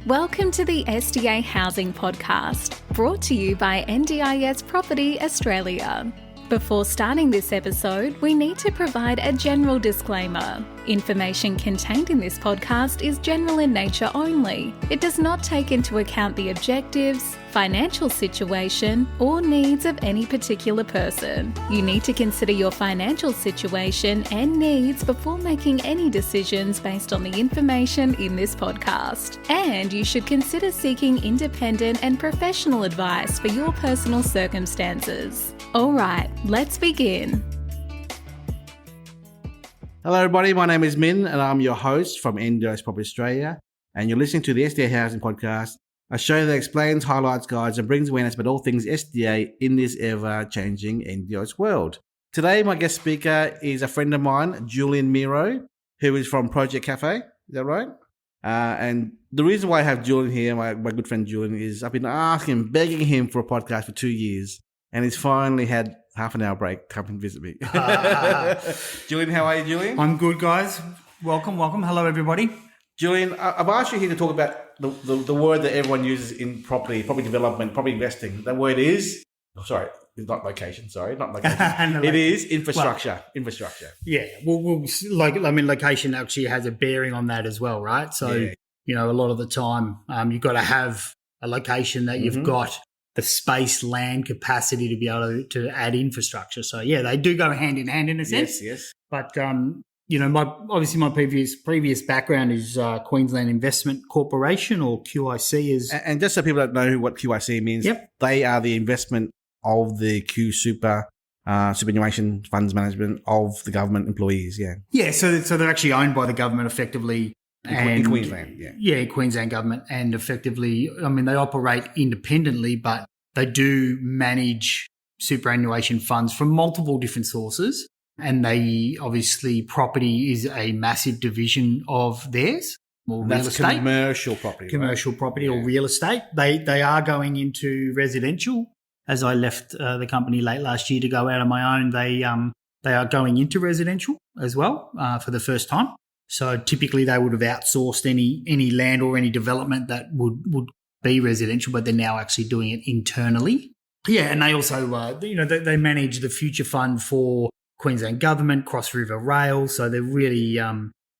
Welcome to the SDA Housing Podcast, brought to you by NDIS Property Australia. Before starting this episode, we need to provide a general disclaimer. Information contained in this podcast is general in nature only. It does not take into account the objectives, financial situation, or needs of any particular person. You need to consider your financial situation and needs before making any decisions based on the information in this podcast. And you should consider seeking independent and professional advice for your personal circumstances. All right, let's begin. Hello everybody, my name is Min and I'm your host from NDIS Property Australia, and you're listening to the SDA Housing Podcast, a show that explains, highlights, guides and brings awareness about all things SDA in this ever-changing NDIS world. Today my guest speaker is a friend of mine, Julian Mero, who is from Project Cafe, is that right? And the reason why I have Julian here, my good friend Julian, is I've been begging him for a podcast for 2 years, and he's finally had half an hour break. Come and visit me. Julian, how are you, Julian? I'm good, guys. Welcome. Hello, everybody. Julian, I've asked you here to talk about the word that everyone uses in property development, property investing. That word is, it's not location. It is infrastructure. Infrastructure. Yeah. Well, location actually has a bearing on that as well, right? So, a lot of the time, you've got to have a location that you've got the space, land, capacity to be able to add infrastructure. So yeah, they do go hand in hand in a sense. Yes. But my previous background is Queensland Investment Corporation, or QIC is. And just so people don't know what QIC means, They are the investment of the Q superannuation funds management of the government employees. Yeah. So they're actually owned by the government effectively. In Queensland, Queensland government, and effectively, they operate independently, but they do manage superannuation funds from multiple different sources, and they obviously property is a massive division of theirs. Or real estate, commercial property, or real estate. They are going into residential. As I left the company late last year to go out on my own, they are going into residential as well for the first time. So typically they would have outsourced any land or any development that would be residential, but they're now actually doing it internally. Yeah, and they also, they manage the future fund for Queensland Government, Cross River Rail. So they're really,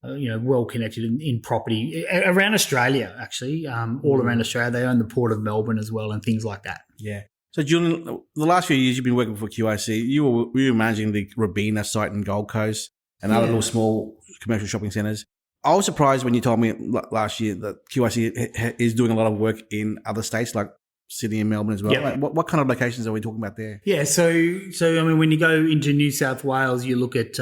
well connected in property around Australia, actually, all around Australia. They own the Port of Melbourne as well and things like that. Yeah. So, Julian, the last few years you've been working for QIC. You were managing the Robina site in Gold Coast and other little small commercial shopping centres. I was surprised when you told me last year that QIC is doing a lot of work in other states like Sydney and Melbourne as well. Yep. What kind of locations are we talking about there? Yeah, so when you go into New South Wales, you look at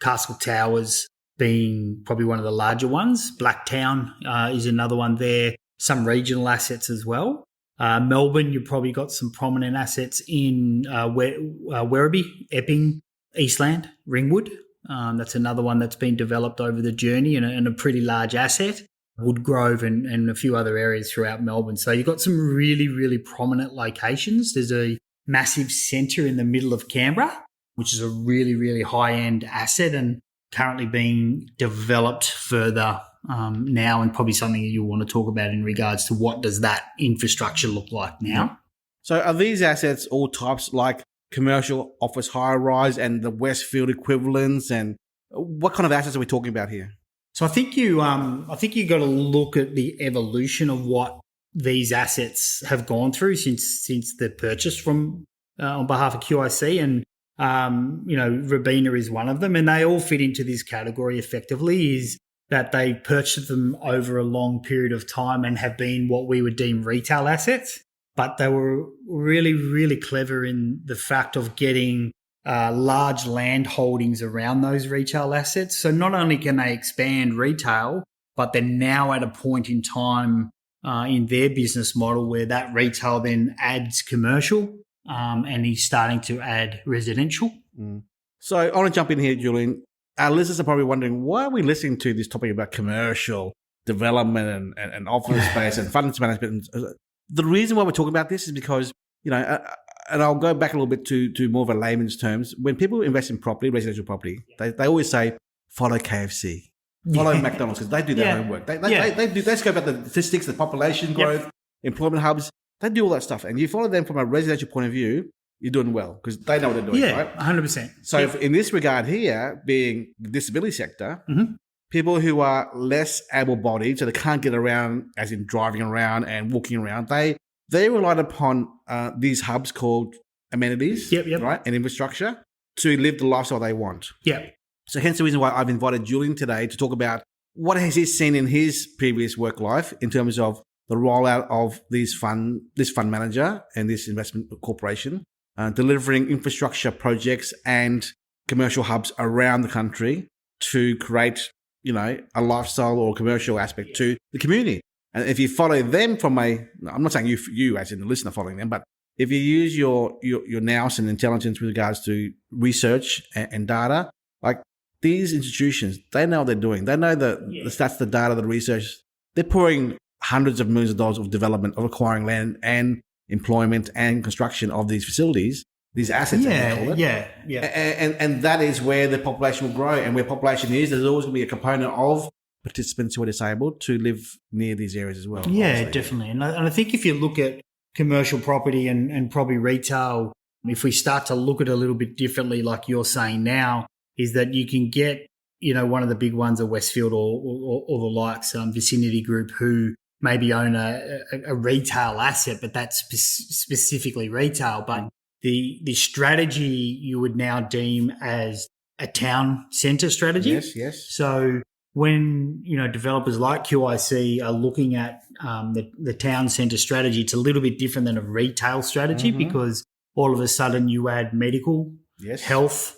Castle Towers being probably one of the larger ones. Blacktown is another one there. Some regional assets as well. Melbourne, you've probably got some prominent assets in Werribee, Epping, Eastland, Ringwood. That's another one that's been developed over the journey and a pretty large asset. Woodgrove and a few other areas throughout Melbourne. So you've got some really, really prominent locations. There's a massive centre in the middle of Canberra, which is a really, really high-end asset and currently being developed further now, and probably something that you'll want to talk about in regards to what does that infrastructure look like now. So are these assets all types like commercial office high-rise and the Westfield equivalents, and what kind of assets are we talking about here? So I think you got to look at the evolution of what these assets have gone through since the purchase from on behalf of QIC, and Robina is one of them, and they all fit into this category effectively. Is that they purchased them over a long period of time and have been what we would deem retail assets. But they were really, really clever in the fact of getting large land holdings around those retail assets. So not only can they expand retail, but they're now at a point in time in their business model where that retail then adds commercial and he's starting to add residential. So I want to jump in here, Julian. Our listeners are probably wondering, why are we listening to this topic about commercial development and office space and funds management? The reason why we're talking about this is because, and I'll go back a little bit to more of a layman's terms. When people invest in property, residential property, they always say, follow KFC. follow McDonald's because they do their homework. They scope out the statistics, the population growth, employment hubs. They do all that stuff. And you follow them from a residential point of view, you're doing well because they know what they're doing, right? 100%. So in this regard here, being the disability sector, people who are less able-bodied, so they can't get around, as in driving around and walking around, they relied upon these hubs called amenities, right, and infrastructure to live the lifestyle they want. So hence the reason why I've invited Julian today to talk about what has he seen in his previous work life in terms of the rollout of this fund manager and this investment corporation, delivering infrastructure projects and commercial hubs around the country to create, a lifestyle or commercial aspect to the community. And if you follow them I'm not saying you as in the listener following them, but if you use your nous and intelligence with regards to research and data, like these institutions, they know what they're doing. They know the stats, the data, the research. They're pouring hundreds of millions of dollars of development, of acquiring land and employment and construction of these facilities, these assets. And that is where the population will grow. And where population is, there's always going to be a component of participants who are disabled to live near these areas as well. Yeah, obviously. Definitely. And I think if you look at commercial property and probably retail, if we start to look at it a little bit differently, like you're saying now, is that you can get, one of the big ones at Westfield or the likes, Vicinity Group, who maybe own a retail asset, but that's specifically retail. But the strategy you would now deem as a town centre strategy. Yes. So when, developers like QIC are looking at the town centre strategy, it's a little bit different than a retail strategy because all of a sudden you add medical, health,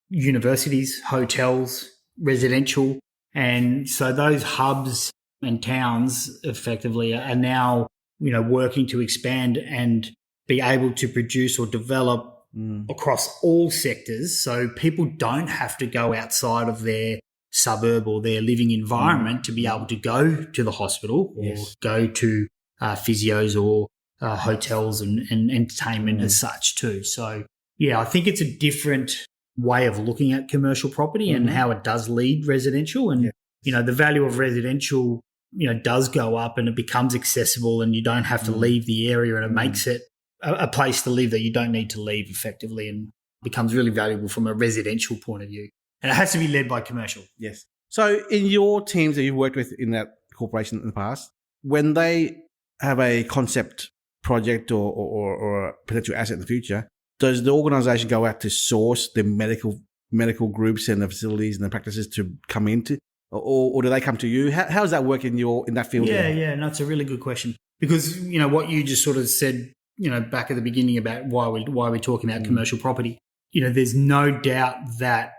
universities, hotels, residential. And so those hubs and towns effectively are now, working to expand and be able to produce or develop across all sectors. So people don't have to go outside of their suburb or their living environment to be able to go to the hospital or go to physios or hotels and entertainment as such too. So, I think it's a different way of looking at commercial property and how it does lead residential. And, the value of residential, does go up and it becomes accessible and you don't have to leave the area, and it makes it a place to live that you don't need to leave effectively, and becomes really valuable from a residential point of view. And it has to be led by commercial. Yes. So in your teams that you've worked with in that corporation in the past, when they have a concept project or a potential asset in the future, does the organisation go out to source the medical groups and the facilities and the practices to come into, or do they come to you? How does that work in that field? No, it's a really good question, because what you just sort of said, back at the beginning about why we're talking about commercial property. There's no doubt that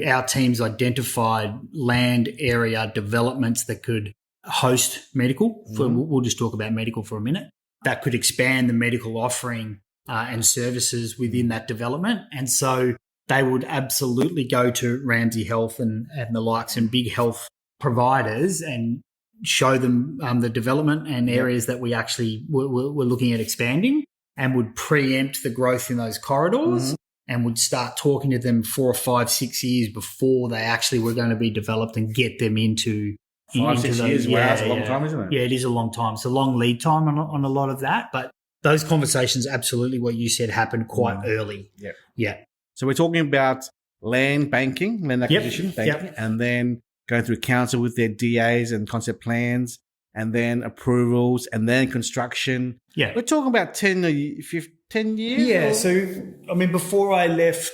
our teams identified land area developments that could host medical. We'll just talk about medical for a minute. That could expand the medical offering and services within that development. And so they would absolutely go to Ramsay Health and the likes and big health providers and show them the development and areas that we actually were looking at expanding, and would preempt the growth in those corridors and would start talking to them 4 or 5, 6 years before they actually were going to be developed and get them into 5, 6 years. Wow, that's a long time, isn't it? Yeah, it is a long time. It's a long lead time on a lot of that. But those conversations, absolutely what you said, happened quite early. Yeah. So we're talking about land banking, land acquisition, banking, and then going through council with their DAs and concept plans, and then approvals, and then construction. Yeah. We're talking about 10 years? Yeah. So, before I left,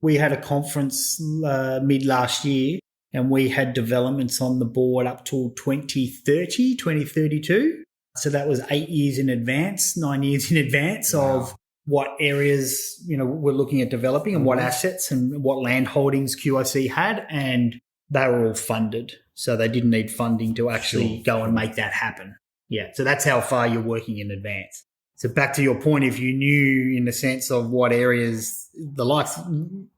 we had a conference mid last year, and we had developments on the board up till 2030, 2032. So that was 8 years in advance, 9 years in advance of what areas, we're looking at developing and what assets and what land holdings QIC had, and they were all funded. So they didn't need funding to actually go and make that happen. Yeah. So that's how far you're working in advance. So back to your point, if you knew in the sense of what areas the likes,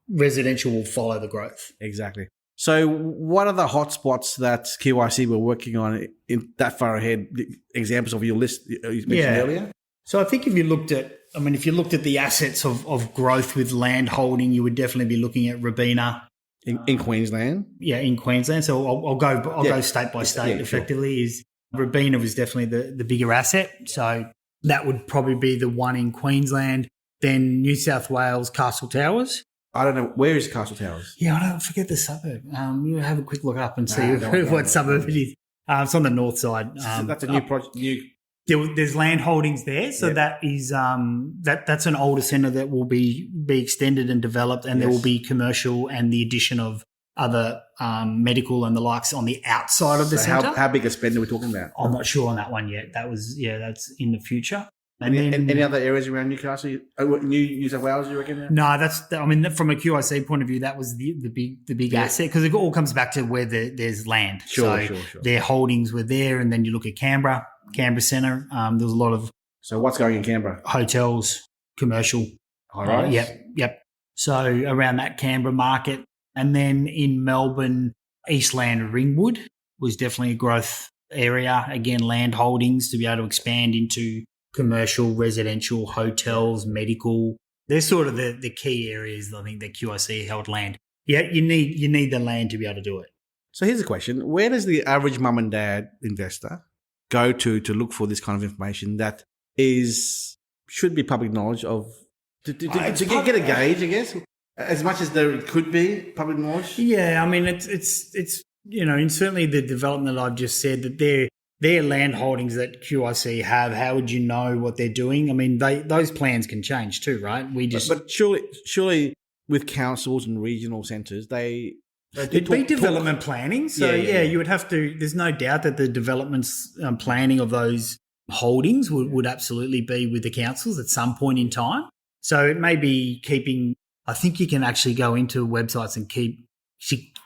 residential will follow the growth. Exactly. So what are the hotspots that QIC were working on in that far ahead, examples of your list you mentioned earlier? So I think if you looked at the assets of growth with land holding, you would definitely be looking at Robina, In Queensland? Yeah, in Queensland. So I'll go state by state effectively. Sure. Is Robina was definitely the bigger asset. So that would probably be the one in Queensland. Then New South Wales, Castle Towers. I don't know. Where is Castle Towers? Yeah, I don't forget the suburb. You have a quick look up and see what suburb it is. It's on the north side. That's a new project. There's land holdings there, so that is that's an older centre that will be extended and developed, and there will be commercial and the addition of other medical and the likes on the outside of the centre. How big a spend are we talking about? I'm not sure on that one yet. That's in the future. And any other areas around Newcastle? New South Wales, you reckon? No, from a QIC point of view, that was the big asset, because it all comes back to where there's land. Sure. Their holdings were there, and then you look at Canberra Centre. There was a lot of. So what's going in Canberra? Hotels, commercial. All right. Yep. So around that Canberra market, and then in Melbourne, Eastland Ringwood was definitely a growth area. Again, land holdings to be able to expand into commercial, residential, hotels, medical. They're sort of the key areas, I think, that QIC held land. Yeah, you need the land to be able to do it. So here's a question. Where does the average mum and dad investor go to look for this kind of information that should be public knowledge of, to get a gauge, I guess, as much as there could be public knowledge? Yeah, I mean, it's and certainly the development that I've just said, that they're land holdings that QIC have. How would you know what they're doing? I mean, those plans can change too, right? But surely with councils and regional centres, it'd be development planning. So you would have to. There's no doubt that the development planning of those holdings would absolutely be with the councils at some point in time. So it may be keeping. I think you can actually go into websites and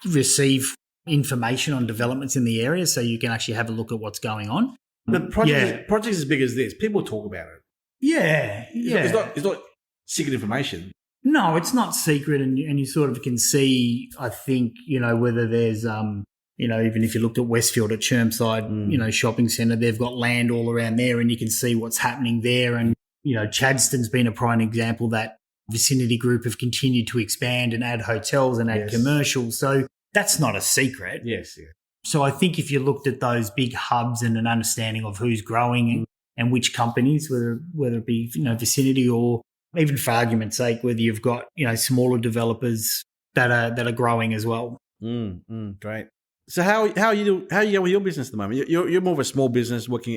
receive information on developments in the area, so you can actually have a look at what's going on. But projects as big as this, people talk about it. Yeah. It's not secret information. No, it's not secret, and you sort of can see, I think, whether there's, even if you looked at Westfield at Chermside, shopping centre, they've got land all around there, and you can see what's happening there. And, Chadstone's been a prime example that Vicinity Group have continued to expand and add hotels and add commercial. So that's not a secret. Yes, yeah. So I think if you looked at those big hubs and an understanding of who's growing and which companies, whether it be, Vicinity, or even for argument's sake, whether you've got, smaller developers that are growing as well. Great. So how are you going with your business at the moment? You're more of a small business working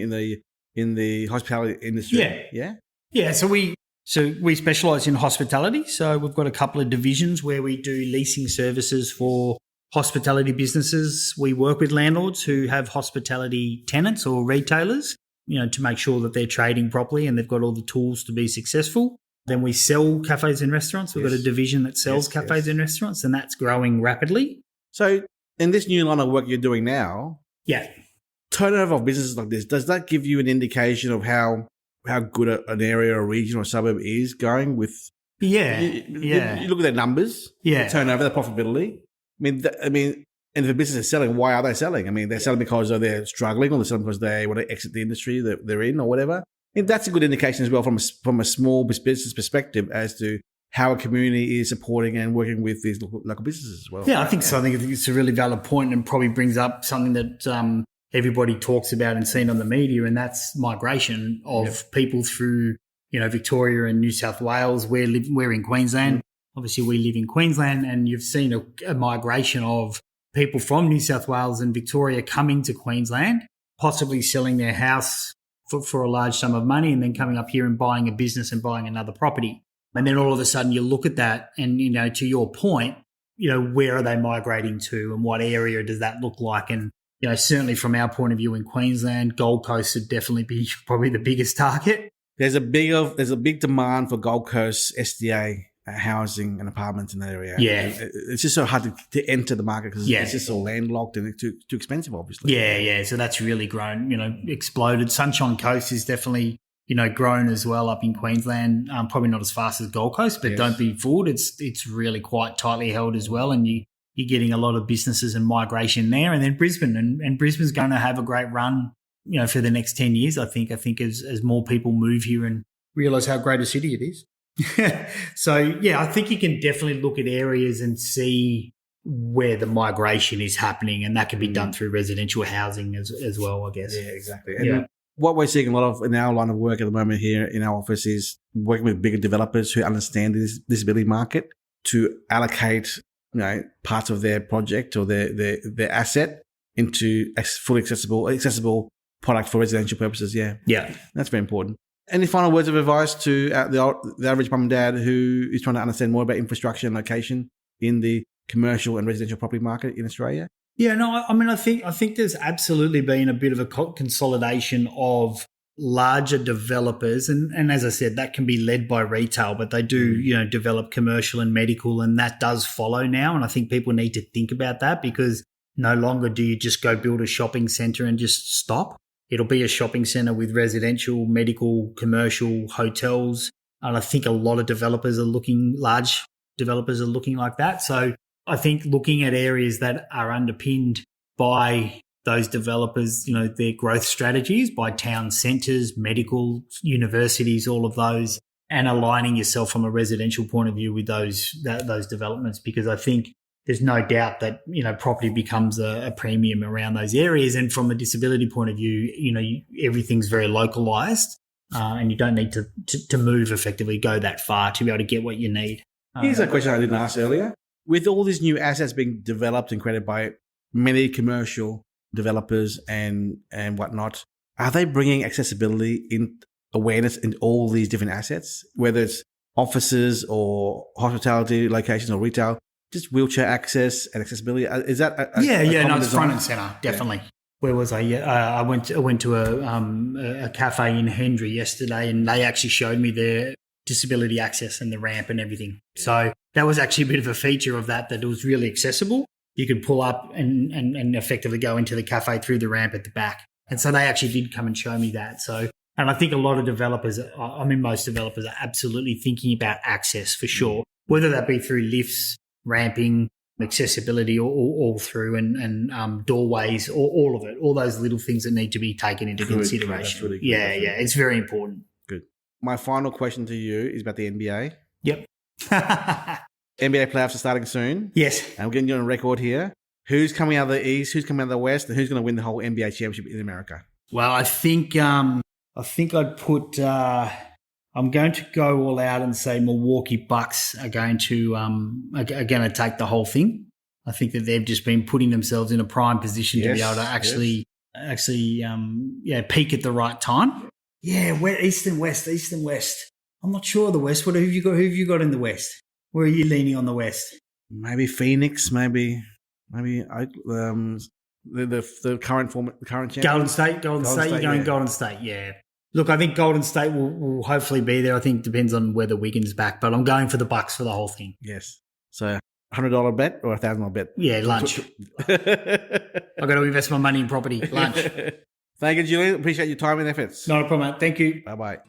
in the hospitality industry. Yeah. So we specialise in hospitality. So we've got a couple of divisions where we do leasing services for hospitality businesses. We work with landlords who have hospitality tenants or retailers, to make sure that they're trading properly and they've got all the tools to be successful. Then we sell cafes and restaurants. We've got a division that sells cafes and restaurants, and that's growing rapidly. So in this new line of work you're doing now, turnover of businesses like this, does that give you an indication of how good an area or region or suburb is going with? You look at their numbers, the turnover, the profitability. I mean, and if a business is selling, why are they selling? I mean, they're selling because they're struggling, or they're selling because they want to exit the industry that they're in, or whatever. And that's a good indication as well from a small business perspective as to how a community is supporting and working with these local businesses as well. Yeah, I think so. I think it's a really valid point, and probably brings up something that everybody talks about and seen on the media, and that's migration of people through, Victoria and New South Wales. We're in Queensland. Obviously, we live in Queensland, and you've seen a migration of people from New South Wales and Victoria coming to Queensland, possibly selling their house for a large sum of money, and then coming up here and buying a business and buying another property. And then all of a sudden you look at that and, to your point, where are they migrating to and what area does that look like? And, certainly from our point of view in Queensland, Gold Coast would definitely be probably the biggest target. There's a big demand for Gold Coast SDA housing and apartments in that area. Yeah. It's just so hard to enter the market because it's just so landlocked and it's too expensive, obviously. Yeah. So that's really grown, exploded. Sunshine Coast is definitely, grown as well up in Queensland. Probably not as fast as Gold Coast, but don't be fooled. It's really quite tightly held as well. And you're getting a lot of businesses and migration there. And then Brisbane, and Brisbane's going to have a great run, for the next 10 years, I think as more people move here and realise how great a city it is. So, I think you can definitely look at areas and see where the migration is happening, and that can be done through residential housing as well, I guess. Yeah, exactly. And what we're seeing a lot of in our line of work at the moment here in our office is working with bigger developers who understand this disability market to allocate, parts of their project or their asset into fully accessible product for residential purposes. Yeah, that's very important. Any final words of advice to the average mum and dad who is trying to understand more about infrastructure and location in the commercial and residential property market in Australia? Yeah, no, I mean, I think there's absolutely been a bit of a consolidation of larger developers, and as I said, that can be led by retail, but they do, develop commercial and medical, and that does follow now. And I think people need to think about that, because no longer do you just go build a shopping centre and just stop. It'll be a shopping centre with residential, medical, commercial, hotels, and I think a lot of large developers are looking like that. So I think looking at areas that are underpinned by those developers, their growth strategies by town centres, medical, universities, all of those, and aligning yourself from a residential point of view with those developments, because I think there's no doubt that, property becomes a premium around those areas. And from a disability point of view, everything's very localised, and you don't need to move effectively, go that far to be able to get what you need. Here's a question I didn't ask earlier. With all these new assets being developed and created by many commercial developers and whatnot, are they bringing accessibility in awareness in all these different assets, whether it's offices or hospitality locations or retail, just wheelchair access and accessibility? Is that no, it's front and centre, definitely. Yeah. Where was I? I went to a cafe in Hendry yesterday, and they actually showed me their disability access and the ramp and everything. So that was actually a bit of a feature of that it was really accessible. You could pull up and effectively go into the cafe through the ramp at the back. And so they actually did come and show me that. So, and I think a lot of developers, most developers are absolutely thinking about access for sure, whether that be through lifts, ramping, accessibility, all through, and doorways, or all of it, all those little things that need to be taken into consideration. Really yeah, it's very important. Good. My final question to you is about the NBA. Yep. NBA playoffs are starting soon. Yes. And we're getting you on record here. Who's coming out of the East? Who's coming out of the West? And who's going to win the whole NBA championship in America? Well, I think I'd put. I'm going to go all out and say Milwaukee Bucks are going to take the whole thing. I think that they've just been putting themselves in a prime position to be able to actually peak at the right time. Yeah, East and West. I'm not sure of the West. Who have you got in the West? Where are you leaning on the West? Maybe Phoenix. Maybe the current champion. Golden State. You're going Golden State. Yeah. Look, I think Golden State will hopefully be there. I think it depends on whether Wiggins back, but I'm going for the Bucks for the whole thing. Yes. So $100 bet or $1,000 bet? Yeah, lunch. I've got to invest my money in property. Lunch. Thank you, Julian. Appreciate your time and efforts. Not a problem, mate. Thank you. Bye-bye.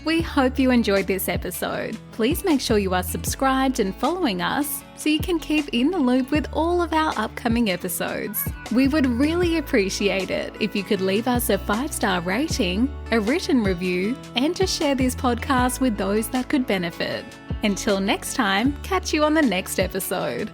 We hope you enjoyed this episode. Please make sure you are subscribed and following us so you can keep in the loop with all of our upcoming episodes. We would really appreciate it if you could leave us a 5-star rating, a written review, and to share this podcast with those that could benefit. Until next time, catch you on the next episode.